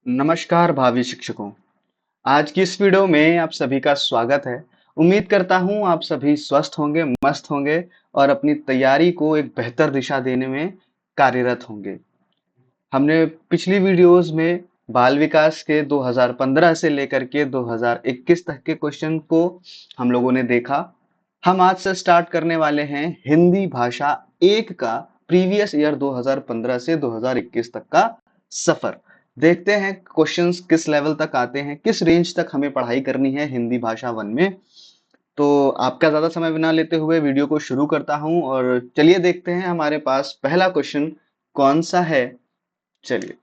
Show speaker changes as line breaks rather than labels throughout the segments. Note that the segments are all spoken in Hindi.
नमस्कार भावी शिक्षकों। आज की इस वीडियो में आप सभी का स्वागत है। उम्मीद करता हूं आप सभी स्वस्थ होंगे, मस्त होंगे और अपनी तैयारी को एक बेहतर दिशा देने में कार्यरत होंगे। हमने पिछली वीडियोस में बाल विकास के 2015 से लेकर के 2021 तक के क्वेश्चन को हम लोगों ने देखा। हम आज से स्टार्ट करने वाले हैं हिंदी भाषा एक का प्रीवियस ईयर 2015 से 2021 तक का सफर। देखते हैं क्वेश्चंस किस लेवल तक आते हैं, किस रेंज तक हमें पढ़ाई करनी है हिंदी भाषा वन में। तो आपका ज्यादा समय बिना लेते हुए वीडियो को शुरू करता हूं और चलिए देखते हैं हमारे पास पहला क्वेश्चन कौन सा है। चलिए,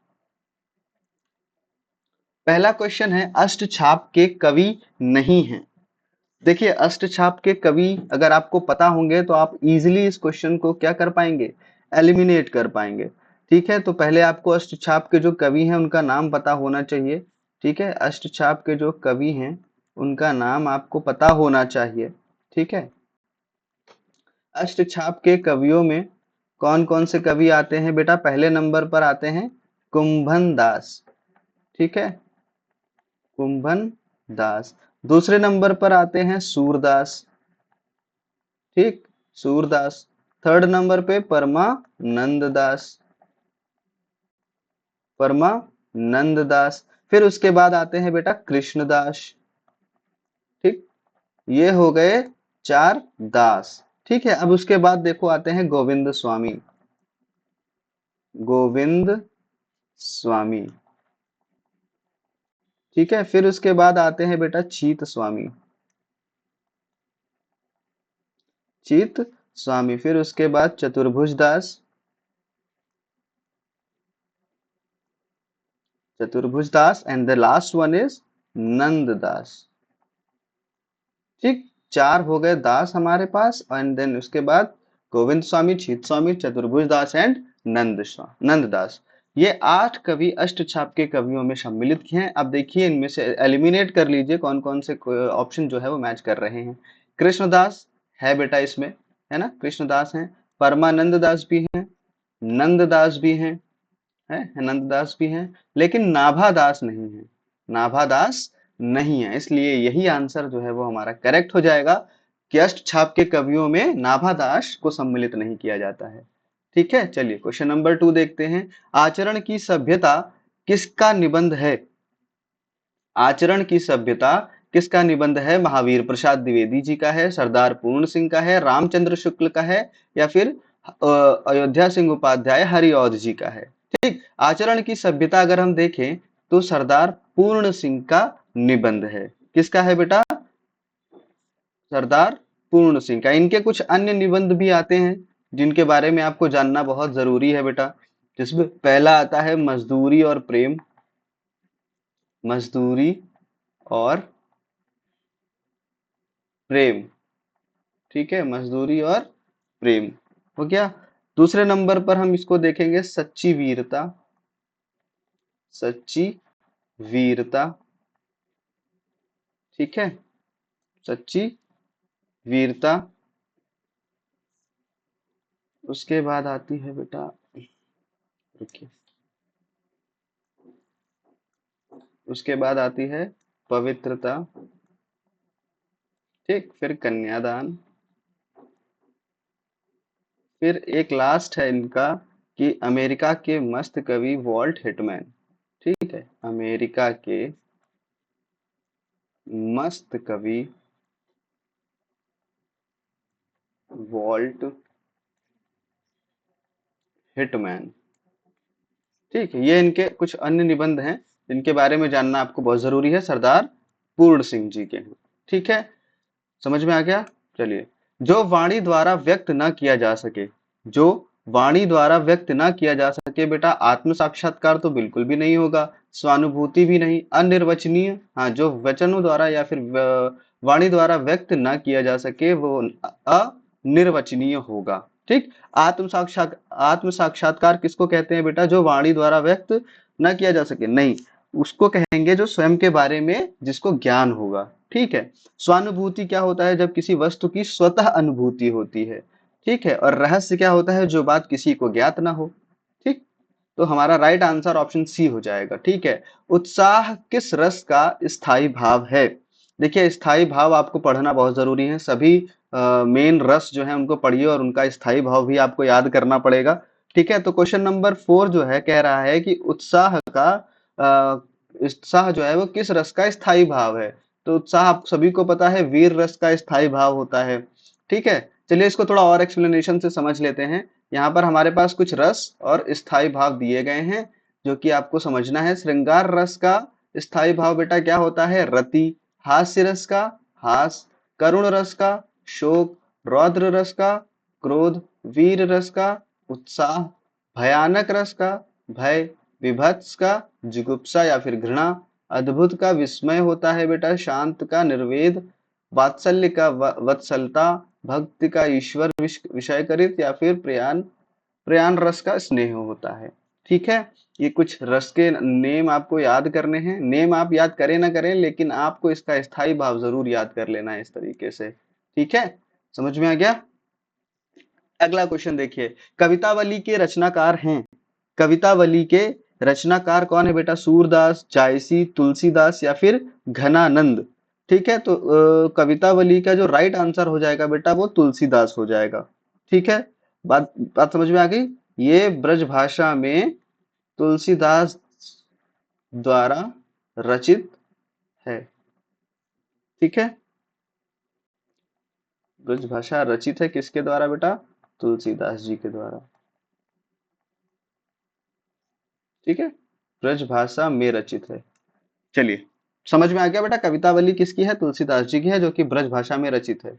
पहला क्वेश्चन है अष्टछाप के कवि नहीं हैं। देखिए, अष्टछाप के कवि अगर आपको पता होंगे तो आप इजीली इस क्वेश्चन को क्या कर पाएंगे, एलिमिनेट कर पाएंगे। ठीक है, तो पहले आपको अष्टछाप के जो कवि हैं उनका नाम पता होना चाहिए। ठीक है, अष्टछाप के जो कवि हैं उनका नाम आपको पता होना चाहिए। ठीक है, अष्टछाप के कवियों में कौन कौन से कवि आते हैं बेटा? पहले नंबर पर आते हैं कुंभन दास। ठीक है, कुंभन दास। दूसरे नंबर पर आते हैं सूरदास। ठीक, सूरदास। थर्ड नंबर पे परमानंद दास। परमानंद दास। फिर उसके बाद आते हैं बेटा कृष्णदास। ठीक, ये हो गए चार दास। ठीक है, अब उसके बाद देखो आते हैं गोविंद स्वामी। गोविंद स्वामी। ठीक है, फिर उसके बाद आते हैं बेटा चीत स्वामी। चीत स्वामी। फिर उसके बाद Chaturbhuj Das. Chaturbhuj Das and the last one is Nand Das. ठीक, चार हो गए दास हमारे पास एंड देन उसके बाद गोविंद स्वामी, चीत स्वामी, चतुर्भुज दास एंड नंद दास। ये आठ कवि अष्टछाप के कवियों में सम्मिलित हैं। अब देखिए इनमें से एलिमिनेट कर लीजिए कौन कौन से ऑप्शन जो है वो मैच कर रहे हैं। कृष्णदास है बेटा इसमें, है ना, कृष्णदास हैं। परमानंद दास भी हैं, नंद दास भी हैं, है नंददास भी हैं, लेकिन नाभादास नहीं है। नाभादास नहीं है, इसलिए यही आंसर जो है वो हमारा करेक्ट हो जाएगा कि अष्टछाप के कवियों में नाभादास को सम्मिलित नहीं किया जाता है। ठीक है, चलिए क्वेश्चन नंबर 2 देखते हैं। आचरण की सभ्यता किसका निबंध है? आचरण की सभ्यता किसका निबंध है? महावीर प्रसाद द्विवेदी जी का है, सरदार पूर्ण सिंह का है, रामचंद्र शुक्ल का है, या फिर अयोध्या सिंह उपाध्याय हरिऔध जी का है। ठीक, आचरण की सभ्यता अगर हम देखें तो सरदार पूर्ण सिंह का निबंध है। किसका है बेटा? सरदार पूर्ण सिंह का। इनके कुछ अन्य निबंध भी आते हैं जिनके बारे में आपको जानना बहुत जरूरी है बेटा। जिसमें पहला आता है मजदूरी और प्रेम। मजदूरी और प्रेम। ठीक है, मजदूरी और प्रेम हो गया। दूसरे नंबर पर हम इसको देखेंगे सच्ची वीरता। सच्ची वीरता। ठीक है, सच्ची वीरता। उसके बाद आती है बेटा, रुकिए, उसके बाद आती है पवित्रता। ठीक, फिर कन्यादान। फिर एक लास्ट है इनका कि अमेरिका के मस्त कवि वॉल्ट हिटमैन। ठीक है, अमेरिका के मस्त कवि वॉल्ट हिटमैन। ठीक है, ये इनके कुछ अन्य निबंध हैं जिनके बारे में जानना आपको बहुत जरूरी है। सरदार पूर्ण सिंह जी के हैं। ठीक है, समझ में आ गया? चलिए, जो वाणी द्वारा व्यक्त ना किया जा सके, जो वाणी द्वारा व्यक्त ना किया जा सके बेटा, आत्म साक्षात्कार तो बिल्कुल भी नहीं होगा, स्वानुभूति भी नहीं, अनिर्वचनीय। हाँ, जो वचनों द्वारा या फिर वाणी द्वारा व्यक्त ना किया जा सके वो अनिर्वचनीय होगा। ठीक, आत्म साक्षात्कार किसको कहते हैं बेटा? जो वाणी द्वारा व्यक्त ना किया जा सके, नहीं, उसको कहेंगे जो स्वयं के बारे में जिसको ज्ञान होगा। ठीक है, स्वानुभूति क्या होता है? जब किसी वस्तु की स्वतः अनुभूति होती है। ठीक है, और रहस्य क्या होता है? जो बात किसी को ज्ञात ना हो। ठीक, तो हमारा राइट आंसर ऑप्शन सी हो जाएगा। ठीक है, उत्साह किस रस का स्थायी भाव है? देखिए, स्थायी भाव आपको पढ़ना बहुत जरूरी है। सभी मेन रस जो है उनको पढ़िए और उनका स्थायी भाव भी आपको याद करना पड़ेगा। ठीक है, तो क्वेश्चन नंबर 4 जो है कह रहा है कि उत्साह जो है वो किस रस का स्थायी भाव है? तो उत्साह आप सभी को पता है वीर रस का स्थायी भाव होता है। ठीक है, चलिए इसको थोड़ा और एक्सप्लेनेशन से समझ लेते हैं। यहाँ पर हमारे पास कुछ रस और स्थायी भाव दिए गए हैं जो कि आपको समझना है। श्रृंगार रस का स्थायी भाव बेटा क्या होता है? रति। हास्य रस का हास, करुण रस का शोक, रौद्र रस का क्रोध, वीर रस का उत्साह, भयानक रस का भय, विभत्स का जुगुप्सा या फिर घृणा, अद्भुत का विस्मय होता है बेटा, शांत का निर्वेद, वात्सल्य का वत्सलता, भक्ति का ईश्वर विषयकरित या फिर प्रयान प्रयान रस का स्नेह होता है। ठीक है, ये कुछ रस के नेम आपको याद करने हैं। नेम आप याद करें ना करें, लेकिन आपको इसका स्थायी भाव जरूर याद कर लेना है इस तरीके से। ठीक है, समझ में आ गया? अगला क्वेश्चन देखिए, कवितावली के रचनाकार हैं। कवितावली के रचनाकार कौन है बेटा? सूरदास, जायसी, तुलसीदास या फिर घनानंद? ठीक है, तो कवितावली का जो राइट आंसर हो जाएगा बेटा वो तुलसीदास हो जाएगा। ठीक है, बात बात समझ में आ गई? ये ब्रज भाषा में तुलसीदास द्वारा रचित है। ठीक है, ब्रज भाषा रचित है किसके द्वारा बेटा? तुलसीदास जी के द्वारा। ठीक है, ब्रज भाषा में रचित है। चलिए, समझ में आ गया बेटा कवितावली किसकी है? तुलसीदास जी की है, जो कि ब्रज भाषा में रचित है।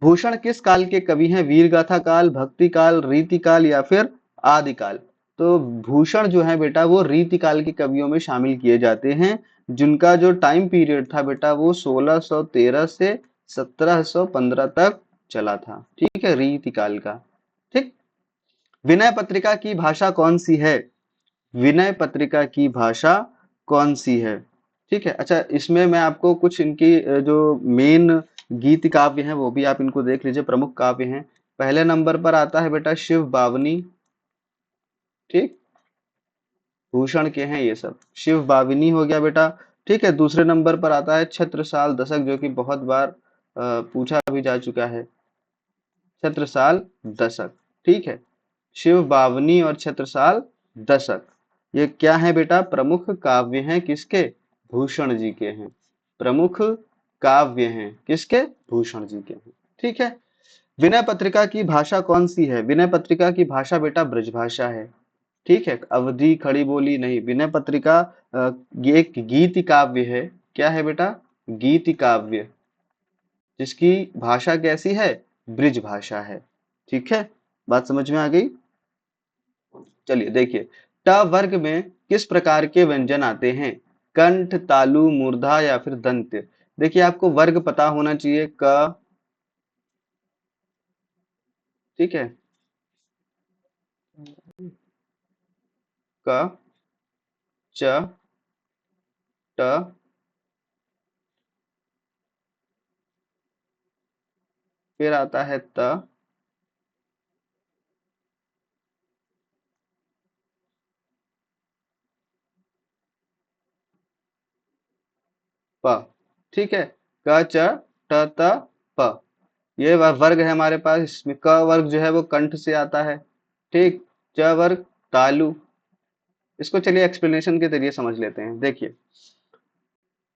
भूषण किस काल के कवि हैं? वीर गाथा काल, भक्ति काल, रीति काल या फिर आदि काल? तो भूषण जो है बेटा वो रीति काल के कवियों में शामिल किए जाते हैं, जिनका जो टाइम पीरियड था बेटा वो 1613 से 1715 तक चला था। ठीक है, रीति काल का। ठीक, विनय पत्रिका की भाषा कौन सी है? विनय पत्रिका की भाषा कौन सी है? ठीक है, अच्छा इसमें मैं आपको कुछ इनकी जो मेन गीत काव्य हैं वो भी आप इनको देख लीजिए, प्रमुख काव्य हैं। पहले नंबर पर आता है बेटा शिव बावनी। ठीक, भूषण के हैं ये सब। शिव बावनी हो गया बेटा। ठीक है, दूसरे नंबर पर आता है छत्रसाल दशक, जो कि बहुत बार पूछा भी जा चुका है। छत्रसाल दशक। ठीक है, शिव बावनी और छत्रसाल दशक ये क्या है बेटा? प्रमुख काव्य हैं किसके? भूषण जी के हैं। प्रमुख काव्य हैं किसके? भूषण जी के हैं। ठीक है, विनय पत्रिका की भाषा कौन सी है? विनय पत्रिका की भाषा बेटा ब्रजभाषा है। ठीक है, अवधि खड़ी बोली नहीं। विनय पत्रिका ये एक गीति काव्य है। क्या है बेटा? गीति काव्य, जिसकी भाषा कैसी है? ब्रिज भाषा है। ठीक है, बात समझ में आ गई? चलिए देखिए, ट वर्ग में किस प्रकार के व्यंजन आते हैं? कंठ, तालु, मूर्धा या फिर दंत्य? देखिए, आपको वर्ग पता होना चाहिए। क, ठीक है, क, च, ट, फिर आता है त, प। ठीक है, क, च, ट, त, प। ये वर्ग है हमारे पास। इसमें क वर्ग जो है वो कंठ से आता है। ठीक, च वर्ग तालु। इसको चलिए एक्सप्लेनेशन के जरिए समझ लेते हैं। देखिए,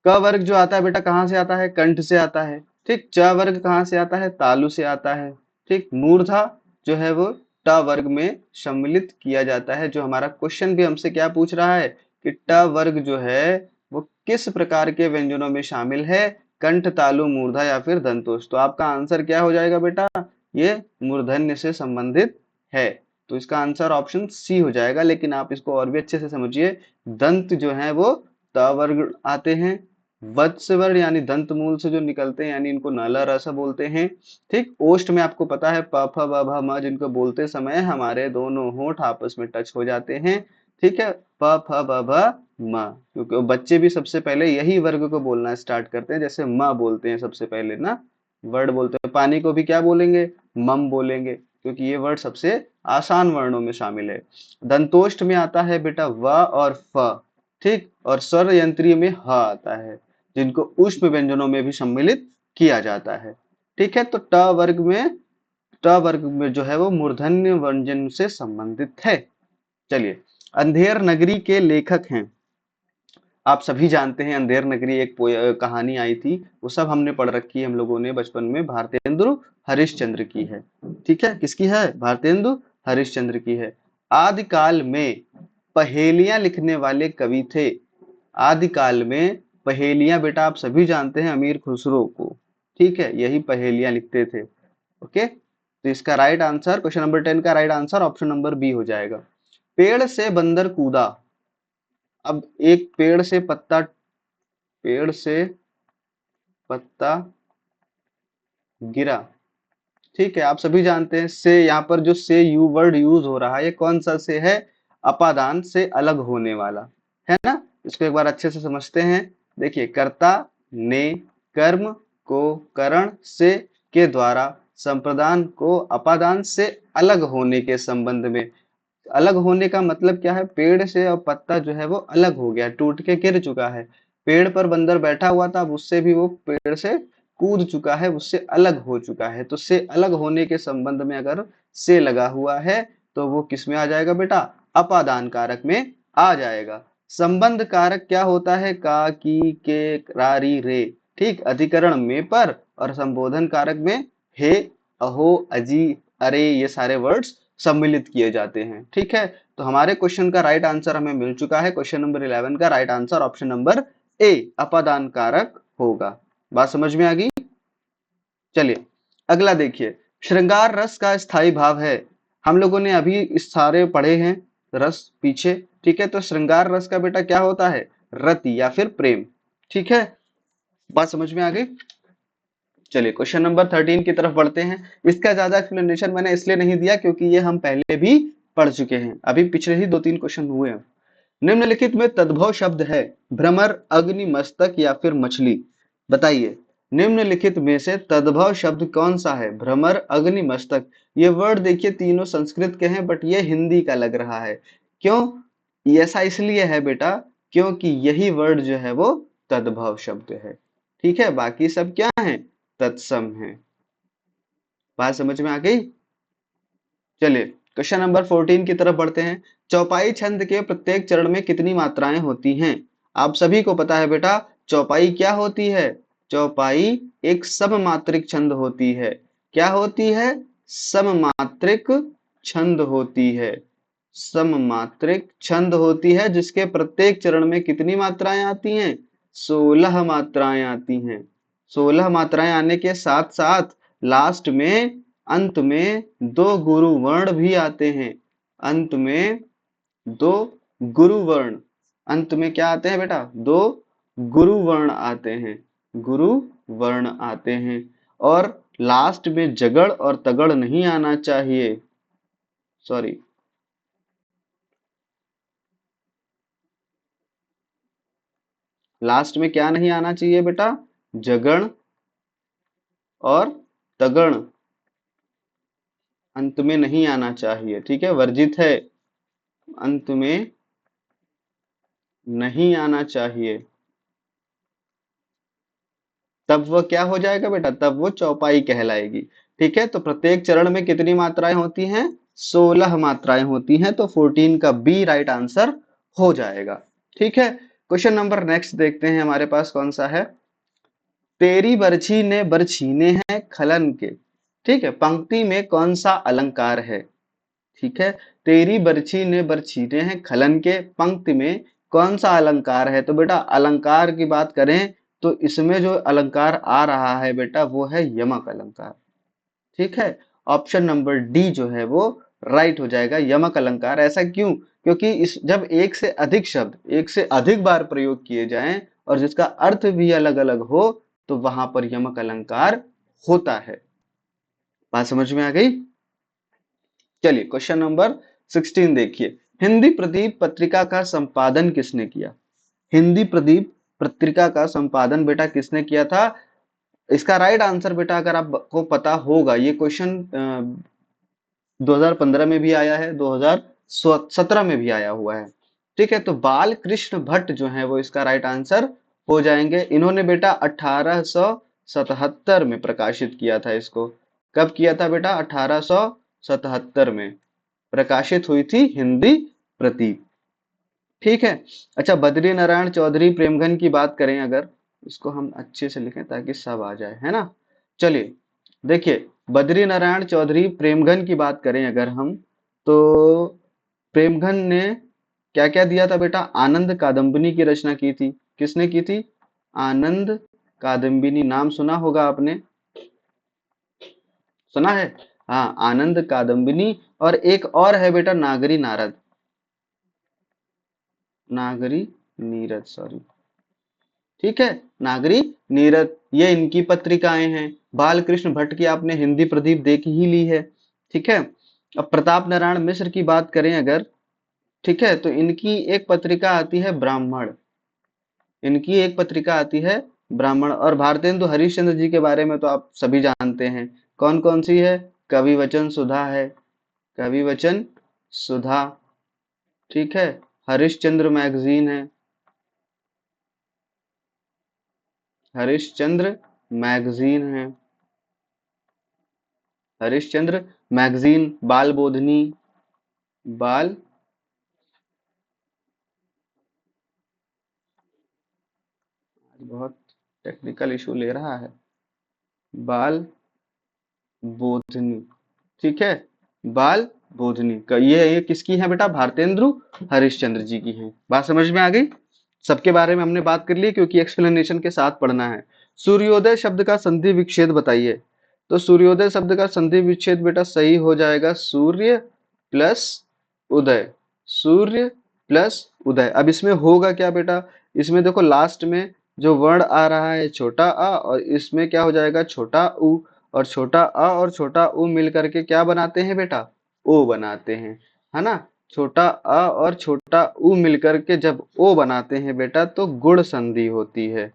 क वर्ग जो आता है बेटा कहाँ से आता है? कंठ से आता है। ठीक, च वर्ग कहाँ से आता है? तालु से आता है। ठीक, मूर्धा जो है वो ट वर्ग में सम्मिलित किया जाता है। जो हमारा क्वेश्चन भी हमसे क्या पूछ रहा है कि ट वर्ग जो है वो किस प्रकार के व्यंजनों में शामिल है? कंठ, तालु, मूर्धा या फिर दंतोष? तो आपका आंसर क्या हो जाएगा बेटा? ये मूर्धन्य से संबंधित है। तो इसका आंसर ऑप्शन सी हो जाएगा। लेकिन आप इसको और भी अच्छे से समझिए, दंत जो है वो त वर्ग आते हैं। वत्स वर्ण यानी दंत मूल से जो निकलते हैं, यानी इनको नाला रसा बोलते हैं। ठीक, ओष्ठ में आपको पता है प फ ब भ म, जिनको बोलते समय हमारे दोनों होंठ आपस में टच हो जाते हैं। ठीक है, प फ ब भ म, क्योंकि बच्चे भी सबसे पहले यही वर्ग को बोलना स्टार्ट करते हैं। जैसे म बोलते हैं सबसे पहले ना, वर्ड बोलते हैं। पानी को भी क्या बोलेंगे? मम बोलेंगे। क्योंकि ये वर्ड सबसे आसान वर्णों में शामिल है। दंतोष्ठ में आता है बेटा व और फ, ठीक, और स्वर यंत्रीय में ह आता है, जिनको ऊष्म व्यंजनों में भी सम्मिलित किया जाता है। ठीक है, तो ट वर्ग में जो है वो मूर्धन्य व्यंजन से संबंधित है। चलिए, अंधेर नगरी के लेखक हैं। आप सभी जानते हैं अंधेर नगरी एक कहानी आई थी, वो सब हमने पढ़ रखी है हम लोगों ने बचपन में, भारतेंदु हरिश्चंद्र की है। ठीक है, किसकी है? भारतेंदु हरिश्चंद्र की है। आदिकाल में पहेलियां लिखने वाले कवि थे। आदिकाल में पहेलियां बेटा आप सभी जानते हैं अमीर खुसरो को। ठीक है, यही पहेलियां लिखते थे। ओके, तो इसका राइट आंसर, क्वेश्चन नंबर 10 का right answer option number B हो जाएगा। पेड़ से बंदर कूदा। अब एक पेड़ से पत्ता गिरा। ठीक है, आप सभी जानते हैं से, यहाँ पर जो से यू वर्ड यूज हो रहा है, ये कौन सा से है? अपादान से अलग होने वाला है ना। इसको एक बार अच्छे से समझते हैं। देखिए, कर्ता ने कर्म को करण से के द्वारा संप्रदान को अपादान से अलग होने के संबंध में। अलग होने का मतलब क्या है? पेड़ से अब पत्ता जो है वो अलग हो गया, टूट के गिर चुका है। पेड़ पर बंदर बैठा हुआ था, अब उससे भी वो पेड़ से कूद चुका है, उससे अलग हो चुका है। तो से अलग होने के संबंध में अगर से लगा हुआ है तो वो किस में आ जाएगा बेटा? अपादान कारक में आ जाएगा। संबंध कारक क्या होता है? का, की, के, रारी, रे। ठीक, अधिकरण में पर, और संबोधन कारक में हे, अहो, अजी, अरे, ये सारे वर्ड्स सम्मिलित किए जाते हैं। ठीक है, तो हमारे क्वेश्चन का राइट आंसर हमें मिल चुका है। क्वेश्चन नंबर 11 का right answer option number A, अपादान कारक होगा। बात समझ में आ गई? चलिए, अगला देखिए, श्रृंगार रस का स्थायी भाव है। हम लोगों ने अभी इस सारे पढ़े हैं रस पीछे। ठीक है, तो श्रृंगार रस का बेटा क्या होता है? रति या फिर प्रेम। ठीक है, बात समझ में आ गई? चलिए, क्वेश्चन नंबर 13 की तरफ बढ़ते हैं। इसका ज्यादा एक्सप्लेनेशन मैंने इसलिए नहीं दिया क्योंकि ये हम पहले भी पढ़ चुके हैं, अभी पिछले ही 2-3 क्वेश्चन हुए हैं। निम्नलिखित में तद्भव शब्द है भ्रमर, अग्नि, मस्तक या फिर मछली। बताइए, निम्नलिखित में से तद्भव शब्द कौन सा है? भ्रमर, अग्नि, मस्तक। ये वर्ड देखिए तीनों संस्कृत के हैं, बट ये हिंदी का लग रहा है। क्यों? ऐसा इसलिए है बेटा क्योंकि यही वर्ड जो है वो तद्भव शब्द है। ठीक है, बाकी सब क्या है? तत्सम है। बात समझ में आ गई? चलिए, क्वेश्चन नंबर 14 की तरफ बढ़ते हैं। चौपाई छंद के प्रत्येक चरण में कितनी मात्राएं होती हैं? आप सभी को पता है बेटा, चौपाई क्या होती है? चौपाई एक सममात्रिक छंद होती है। क्या होती है? सममात्रिक छंद होती है। सममात्रिक छंद होती है जिसके प्रत्येक चरण में कितनी मात्राएं आती हैं? 16 मात्राएं आती हैं। 16 मात्राएं आने के साथ साथ लास्ट में, अंत में दो गुरु वर्ण भी आते हैं। अंत में दो गुरु वर्ण, अंत में क्या आते हैं बेटा? दो गुरु वर्ण आते हैं। गुरु वर्ण आते हैं। और लास्ट में जगड़ और तगड़ नहीं आना चाहिए। सॉरी, लास्ट में क्या नहीं आना चाहिए बेटा? जगण और तगण अंत में नहीं आना चाहिए। ठीक है, वर्जित है, अंत में नहीं आना चाहिए। तब वो क्या हो जाएगा बेटा? तब वो चौपाई कहलाएगी। ठीक है, तो प्रत्येक चरण में कितनी मात्राएं होती हैं? 16 मात्राएं होती हैं। तो 14 का बी राइट आंसर हो जाएगा। ठीक है, क्वेश्चन नंबर नेक्स्ट देखते हैं हमारे पास कौन सा है। तेरी बरछी ने बरछीने हैं खलन के। ठीक है, पंक्ति में कौन सा अलंकार है? ठीक है, तेरी बरछी ने बरछीने हैं खलन के, पंक्ति में कौन सा अलंकार है? तो बेटा अलंकार की बात करें तो इसमें जो अलंकार आ रहा है बेटा वो है यमक अलंकार। ठीक है, ऑप्शन नंबर डी जो है वो राइट हो जाएगा, यमक अलंकार। ऐसा क्यों? क्योंकि इस जब एक से अधिक शब्द एक से अधिक बार प्रयोग किए जाएं और जिसका अर्थ भी अलग अलग हो तो वहां पर यमक अलंकार होता है। बात समझ में आ गई? चलिए, क्वेश्चन नंबर 16 देखिए। हिंदी प्रदीप पत्रिका का संपादन किसने किया? हिंदी प्रदीप पत्रिका का संपादन बेटा किसने किया था? इसका राइट आंसर बेटा अगर आपको पता होगा, ये क्वेश्चन 2015 में भी आया है, 2017 में भी आया हुआ है। ठीक है, तो बाल कृष्ण भट्ट जो है वो इसका राइट आंसर हो जाएंगे। इन्होंने बेटा 1877 में प्रकाशित किया था इसको। कब किया था बेटा? 1877 में प्रकाशित हुई थी हिंदी प्रति। ठीक है। अच्छा, बद्री नारायण चौधरी प्रेमघन की बात करें अगर, इसको हम अच्छे से लिखें ताकि सब आ जाए, है ना। चलिए, देखिए, बद्री नारायण चौधरी प्रेमघन की बात करें अगर हम, तो प्रेमघन ने क्या क्या दिया था बेटा? आनंद कादम्बिनी की रचना की थी। किसने की थी? आनंद कादम्बिनी, नाम सुना होगा आपने, सुना है? हाँ, आनंद कादम्बिनी। और एक और है बेटा, नागरी नारद, नागरी नीरद, सॉरी। ठीक है, नागरी नीरद, ये इनकी पत्रिकाएं हैं। बालकृष्ण भट्ट की आपने हिंदी प्रदीप देख ही ली है। ठीक है। अब प्रताप नारायण मिश्र की बात करें अगर, ठीक है, तो इनकी एक पत्रिका आती है ब्राह्मण, इनकी एक पत्रिका आती है ब्राह्मण। और भारतेंदु हरिश्चंद्र जी के बारे में तो आप सभी जानते हैं। कौन कौन सी है? कवि वचन सुधा है, कवि वचन सुधा। ठीक है, हरिश्चंद्र मैगजीन है, हरिश्चंद्र मैगजीन है, हरिश्चंद्र मैगजीन। बाल बोधनी, बाल, बहुत टेक्निकल इशू ले रहा है, बाल बोधनी। ठीक है, बाल बोधनी का ये किसकी है बेटा? भारतेंदु हरिश्चंद्र जी की है। बात समझ में आ गई? सबके बारे में हमने बात कर ली क्योंकि एक्सप्लेनेशन के साथ पढ़ना है। सूर्योदय शब्द का संधि विच्छेद बताइए। तो सूर्योदय शब्द का संधि विच्छेद बेटा सही हो जाएगा सूर्य प्लस उदय, सूर्य प्लस उदय। अब इसमें होगा क्या बेटा? इसमें देखो लास्ट में जो वर्ण आ रहा है छोटा आ, और इसमें क्या हो जाएगा? छोटा उ। और छोटा अ और छोटा उ मिल करके क्या बनाते हैं बेटा? ओ बनाते हैं, है ना। छोटा अ और छोटा उ मिलकर के जब ओ बनाते हैं बेटा, तो गुण संधि होती है।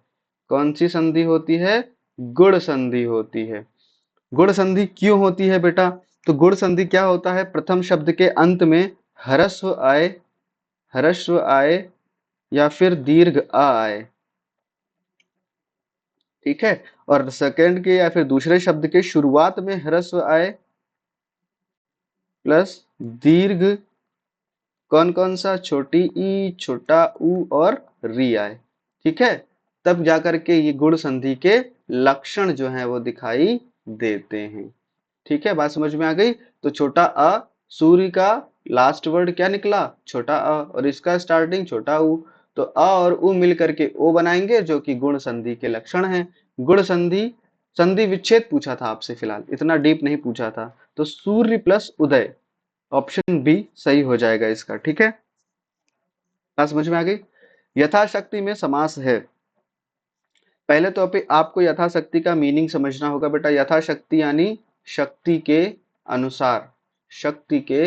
कौन सी संधि होती है? गुण संधि होती है। गुण संधि क्यों होती है बेटा? तो गुण संधि क्या होता है? प्रथम शब्द के अंत में ह्रस्व आए, ह्रस्व आए, या फिर दीर्घ आ आए। ठीक है। और सेकंड के या फिर दूसरे शब्द के शुरुआत में ह्रस्व आए प्लस दीर्घ, कौन कौन सा? छोटी ई, छोटा ऊ और री आए। ठीक है, तब जाकर के ये गुण संधि के लक्षण जो है वो दिखाई देते हैं। ठीक है, बात समझ में आ गई? तो छोटा अ, सूर्य का लास्ट वर्ड क्या निकला? छोटा अ, और इसका स्टार्टिंग छोटा ऊ। तो अ और उ मिल करके ओ बनाएंगे, जो कि गुण संधि के लक्षण हैं। गुण संधि, संधि विच्छेद पूछा था आपसे, फिलहाल इतना डीप नहीं पूछा था। तो सूर्य प्लस उदय, ऑप्शन बी सही हो जाएगा इसका। ठीक है, बात समझ में आ गई? यथाशक्ति में समास है। पहले तो अभी आपको यथाशक्ति का मीनिंग समझना होगा बेटा। यथाशक्ति यानी शक्ति के अनुसार, शक्ति के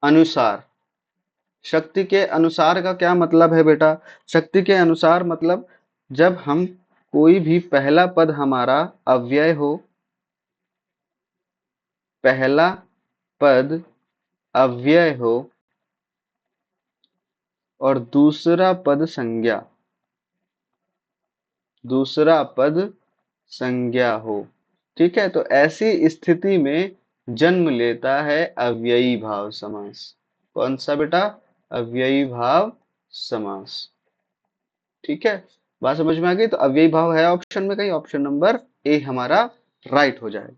अनुसार। शक्ति के अनुसार का क्या मतलब है बेटा? शक्ति के अनुसार मतलब जब हम कोई भी पहला पद हमारा अव्यय हो, पहला पद अव्यय हो और दूसरा पद संज्ञा, दूसरा पद संज्ञा हो। ठीक है, तो ऐसी स्थिति में जन्म लेता है अव्ययी भाव समास। कौन सा बेटा? अव्ययी भाव समास। ठीक है, बात समझ में आ गई? तो अव्ययी भाव है ऑप्शन में कहीं, ऑप्शन नंबर ए हमारा राइट हो जाएगा।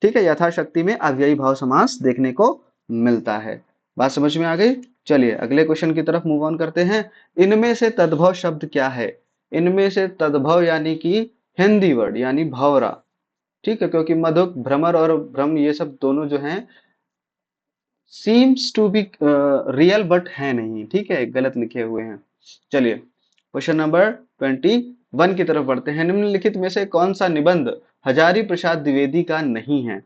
ठीक है, यथाशक्ति में अव्ययी भाव समास देखने को मिलता है। बात समझ में आ गई? चलिए अगले क्वेश्चन की तरफ मूव ऑन करते हैं। इनमें से तद्भव शब्द क्या है? इनमें से तद्भव यानी कि हिंदी वर्ड यानी भौरा। ठीक है, क्योंकि मधुक, भ्रमर और भ्रम ये सब दोनों जो हैं seems to be real but है नहीं। ठीक है, गलत लिखे हुए हैं। चलिए क्वेश्चन नंबर 21 की तरफ बढ़ते हैं। निम्नलिखित में से कौन सा निबंध हजारी प्रसाद द्विवेदी का नहीं है?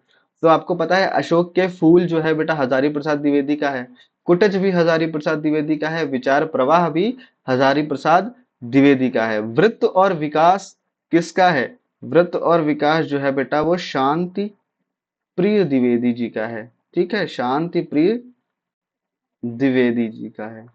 तो आपको पता है अशोक के फूल जो है बेटा हजारी प्रसाद द्विवेदी का है, कुटज भी हजारी प्रसाद द्विवेदी का है, विचार प्रवाह भी हजारी प्रसाद द्विवेदी का है। वृत्त और विकास किसका है? वृत्त और विकास जो है बेटा वो शांति प्रिय द्विवेदी जी का है। ठीक है, शांति प्रिय द्विवेदी जी का है,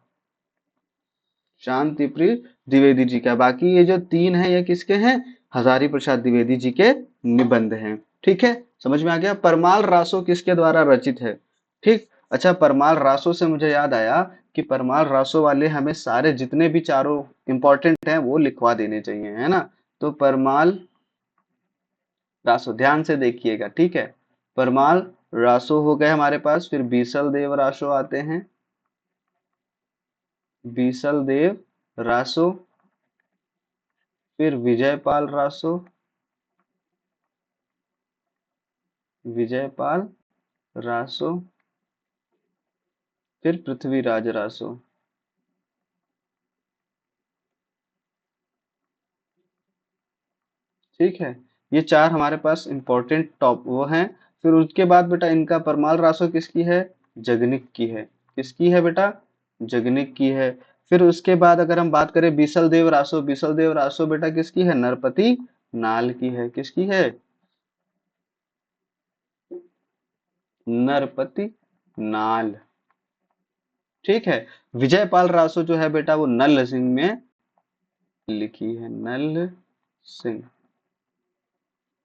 शांति प्रिय द्विवेदी जी का। बाकी ये जो तीन है ये किसके हैं? हजारी प्रसाद द्विवेदी जी के निबंध हैं। ठीक है, समझ में आ गया। परमाल रासो किसके द्वारा रचित है? ठीक, अच्छा, परमाल रासो से मुझे याद आया कि परमाल रासो वाले हमें सारे जितने भी चारों इंपॉर्टेंट हैं वो लिखवा देने चाहिए, है ना। तो परमाल रासो ध्यान से देखिएगा, ठीक है। परमाल रासो हो गए हमारे पास, फिर बीसल देव रासो आते हैं, बीसल देव रासो, फिर विजयपाल रासो, विजयपाल रासो, फिर पृथ्वीराज रासो। ठीक है, ये चार हमारे पास इंपॉर्टेंट टॉप वो हैं। फिर उसके बाद बेटा इनका परमाल रासो किसकी है? जगनिक की है। किसकी है बेटा? जगनिक की है। फिर उसके बाद अगर हम बात करें बीसल देव रासो, बीसल देव रासो बेटा किसकी है? नरपति नाल की है। किसकी है? नरपति नाल। ठीक है, विजयपाल रासो जो है बेटा वो नल सिंह में लिखी है, नल सिंह।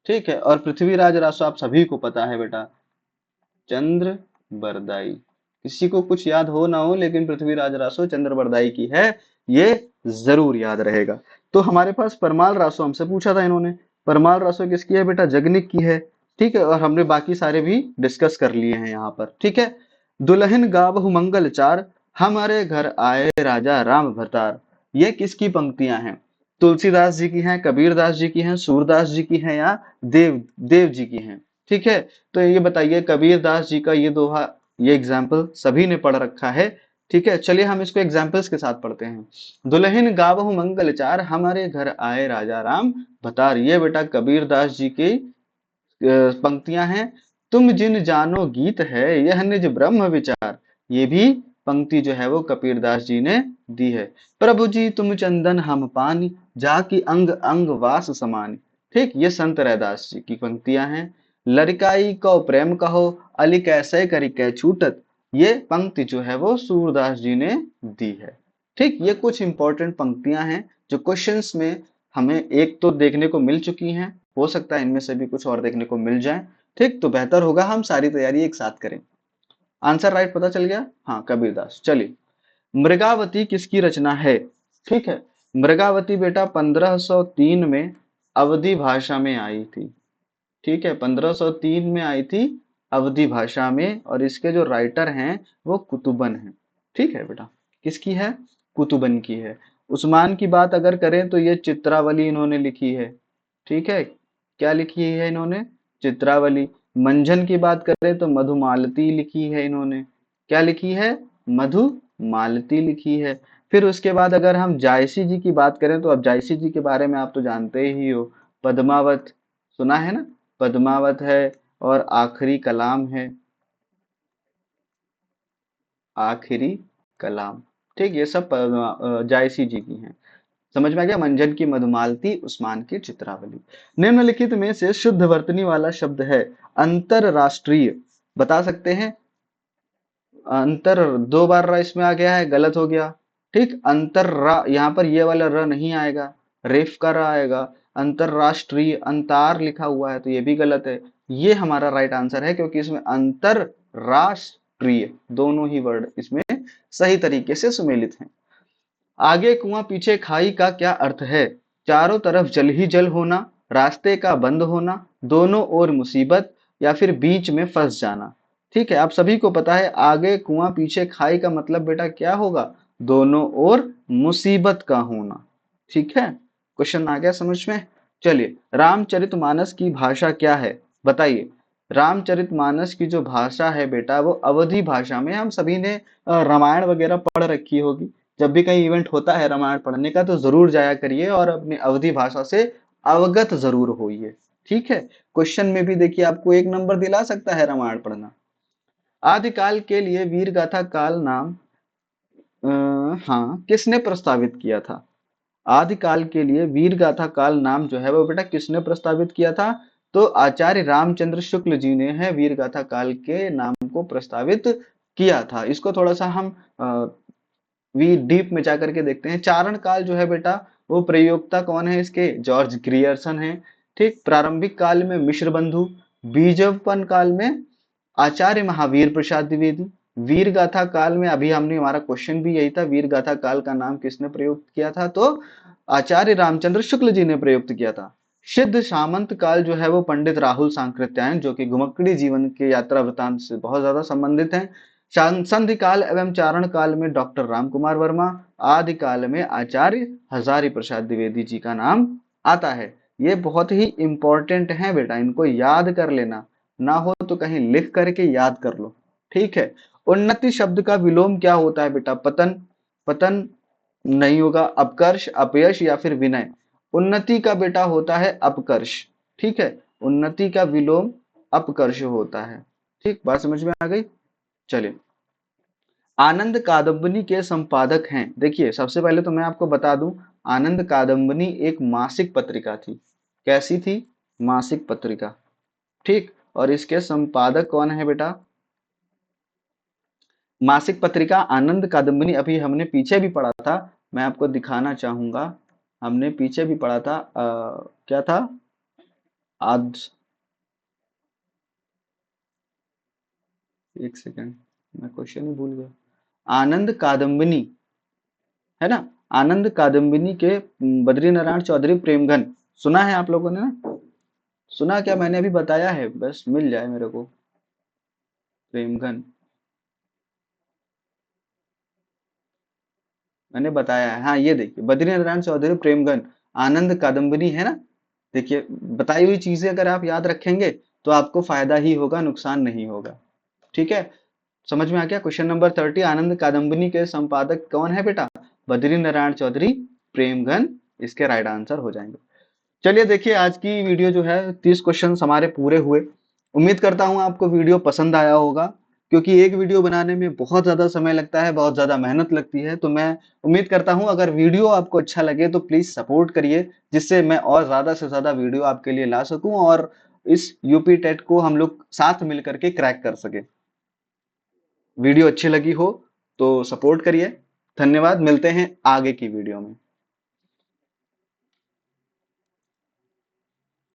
ठीक है, और पृथ्वीराज रासो आप सभी को पता है बेटा, चंद्र बरदाई। किसी को कुछ याद हो ना हो, लेकिन पृथ्वीराज रासो चंद्र बरदाई की है, ये जरूर याद रहेगा। तो हमारे पास परमाल रासो हमसे पूछा था इन्होंने, परमाल रासो किसकी है बेटा? जगनिक की है। ठीक है, और हमने बाकी सारे भी डिस्कस कर लिए हैं यहाँ पर। ठीक है, दुल्हन गावहु मंगल चार, हमारे घर आए राजा राम भतार। ये किसकी पंक्तियां हैं? तुलसीदास जी की हैं, कबीरदास जी की हैं, सूरदास जी की हैं, या देव देव जी की हैं? ठीक है, तो ये बताइए, कबीरदास जी का ये दोहा, ये एग्जाम्पल सभी ने पढ़ रखा है। ठीक है, चलिए हम इसको एग्जाम्पल्स के साथ पढ़ते हैं। दुल्हन गावहु मंगल चार, हमारे घर आए राजा राम भतार। ये बेटा कबीरदास जी की पंक्तियां हैं। तुम जिन जानो गीत है, यह निज ब्रह्म विचार। ये भी पंक्ति जो है वो कबीरदास जी ने दी है। प्रभु जी तुम चंदन हम पानी, जाकी अंग अंग वास समानी। ठीक, ये संत रैदास जी की पंक्तियां हैं। लड़काई को प्रेम कहो, अली कैसे करी कै छूटत। ये पंक्ति जो है वो सूरदास जी ने दी है। ठीक, ये कुछ इंपॉर्टेंट पंक्तियां हैं जो क्वेश्चंस में हमें एक तो देखने को मिल चुकी हैं, हो सकता है इनमें से भी कुछ और देखने को मिल जाए। ठीक, तो बेहतर होगा हम सारी तैयारी एक साथ करें। आंसर राइट पता चल गया? हाँ, कबीरदास। चलिए, मृगावती किसकी रचना है? ठीक है, मृगावती बेटा 1503 में अवधी भाषा में आई थी। ठीक है, 1503 में आई थी अवधी भाषा में, और इसके जो राइटर हैं वो कुतुबन हैं। ठीक है बेटा, किसकी है? कुतुबन की है। उस्मान की बात अगर करें तो ये चित्रावली इन्होंने लिखी है। ठीक है, क्या लिखी है इन्होंने? चित्रावली। मंझन की बात करें तो मधुमालती लिखी है इन्होंने। क्या लिखी है? मधुमालती लिखी है। फिर उसके बाद अगर हम जायसी जी की बात करें तो अब जायसी जी के बारे में आप तो जानते ही हो, पद्मावत सुना है ना, पद्मावत है, और आखिरी कलाम है, आखिरी कलाम। ठीक, ये सब जायसी जी की हैं। समझ में आ गया? मंजन की मधुमालती, उस्मान की चित्रावली। निम्नलिखित में से शुद्ध वर्तनी वाला शब्द है अंतरराष्ट्रीय, बता सकते हैं? अंतर दो बार र इसमें आ गया है, गलत हो गया। ठीक, अंतर यहाँ पर ये वाला र नहीं आएगा, रेफ का र आएगा। अंतरराष्ट्रीय, अंतार लिखा हुआ है तो ये भी गलत है। ये हमारा राइट आंसर है, क्योंकि इसमें अंतरराष्ट्रीय दोनों ही वर्ड इसमें सही तरीके से सुमेलित हैं। आगे कुआं पीछे खाई का क्या अर्थ है? चारों तरफ जल ही जल होना, रास्ते का बंद होना, दोनों ओर मुसीबत, या फिर बीच में फंस जाना। ठीक है, आप सभी को पता है आगे कुआं पीछे खाई का मतलब बेटा क्या होगा? दोनों ओर मुसीबत का होना। ठीक है, क्वेश्चन आ गया समझ में? चलिए, रामचरितमानस की भाषा क्या है? बताइए। रामचरितमानस की जो भाषा है बेटा वो अवधी भाषा में, हम सभी ने रामायण वगैरह पढ़ रखी होगी। जब भी कहीं इवेंट होता है रामायण पढ़ने का तो जरूर जाया करिए और अपनी अवधी भाषा से अवगत जरूर होइए। ठीक है, क्वेश्चन में भी देखिए आपको एक नंबर दिला सकता है रामायण पढ़ना। आदिकाल के लिए वीर गाथा काल नाम हाँ किसने प्रस्तावित किया था? आदिकाल के लिए वीर गाथा काल नाम जो है वो बेटा किसने प्रस्तावित किया था? तो आचार्य रामचंद्र शुक्ल जी ने है वीर गाथा काल के नाम को प्रस्तावित किया था। इसको थोड़ा सा हम वी डीप में जाकर के देखते हैं। चारण काल जो है बेटा, वो प्रयोक्ता कौन है इसके? जॉर्ज ग्रियर्सन है। ठीक, प्रारंभिक काल में मिश्र बंधु, बीजवपन काल में आचार्य महावीर प्रसाद द्विवेदी, वीर गाथा काल में अभी हमने हमारा क्वेश्चन भी यही था, वीर गाथा काल का नाम किसने प्रयुक्त किया था? तो आचार्य रामचंद्र शुक्ल जी ने प्रयुक्त किया था। सिद्ध सामंत काल जो है वो पंडित राहुल सांकृत्यायन, जो कि घुमक्कड़ी जीवन के यात्रा वृतांत से बहुत ज्यादा संबंधित हैं। संधि काल एवं चारण काल में डॉक्टर राम कुमार वर्मा, आदि काल में आचार्य हजारी प्रसाद द्विवेदी जी का नाम आता है। ये बहुत ही इंपॉर्टेंट है बेटा, इनको याद कर लेना, ना हो तो कहीं लिख करके याद कर लो। ठीक है। उन्नति शब्द का विलोम क्या होता है बेटा? पतन, पतन नहीं होगा, अपकर्ष, अपयश या फिर विनय। उन्नति का बेटा होता है अपकर्ष। ठीक है, उन्नति का विलोम अपकर्ष होता है। ठीक, बात समझ में आ गई? चलिए, आनंद कादम्बनी के संपादक हैं। देखिए, सबसे पहले तो मैं आपको बता दूं, आनंद कादम्बनी एक मासिक पत्रिका थी। कैसी थी? मासिक पत्रिका। ठीक, और इसके संपादक कौन है बेटा? मासिक पत्रिका आनंद कादम्बनी अभी हमने पीछे भी पढ़ा था, मैं आपको दिखाना चाहूंगा। हमने पीछे भी पढ़ा था, क्या था? आज, एक सेकंड, मैं क्वेश्चन ही भूल गया। आनंद कादम्बनी, है ना? आनंद कादम्बिनी के बद्री नारायण चौधरी प्रेमघन, सुना है आप लोगों ने ना? सुना क्या? मैंने अभी बताया है, बस मिल जाए मेरे को। प्रेमघन मैंने बताया है, हाँ ये देखिए, बद्री नारायण चौधरी प्रेमघन, आनंद कादम्बिनी, है ना? देखिए, बताई हुई चीजें अगर आप याद रखेंगे तो आपको फायदा ही होगा, नुकसान नहीं होगा। ठीक है, समझ में आ गया? क्वेश्चन नंबर 30, आनंद कादम्बिनी के संपादक कौन है बेटा? बद्री नारायण चौधरी प्रेमघन, इसके राइट आंसर हो जाएंगे। चलिए देखिए, आज की वीडियो जो है 30 क्वेश्चन हमारे पूरे हुए। उम्मीद करता हूँ आपको वीडियो पसंद आया होगा, क्योंकि एक वीडियो बनाने में बहुत ज़्यादा समय लगता है, बहुत ज़्यादा मेहनत लगती है। तो मैं उम्मीद करता हूँ अगर वीडियो आपको अच्छा लगे तो प्लीज़ सपोर्ट करिए, जिससे मैं और ज़्यादा से ज़्यादा वीडियो आपके लिए ला सकूँ और इस यूपी टेट को हम लोग साथ मिल करके क्रैक कर सके। वीडियो अच्छी लगी हो तो सपोर्ट करिए। धन्यवाद, मिलते हैं आगे की वीडियो में।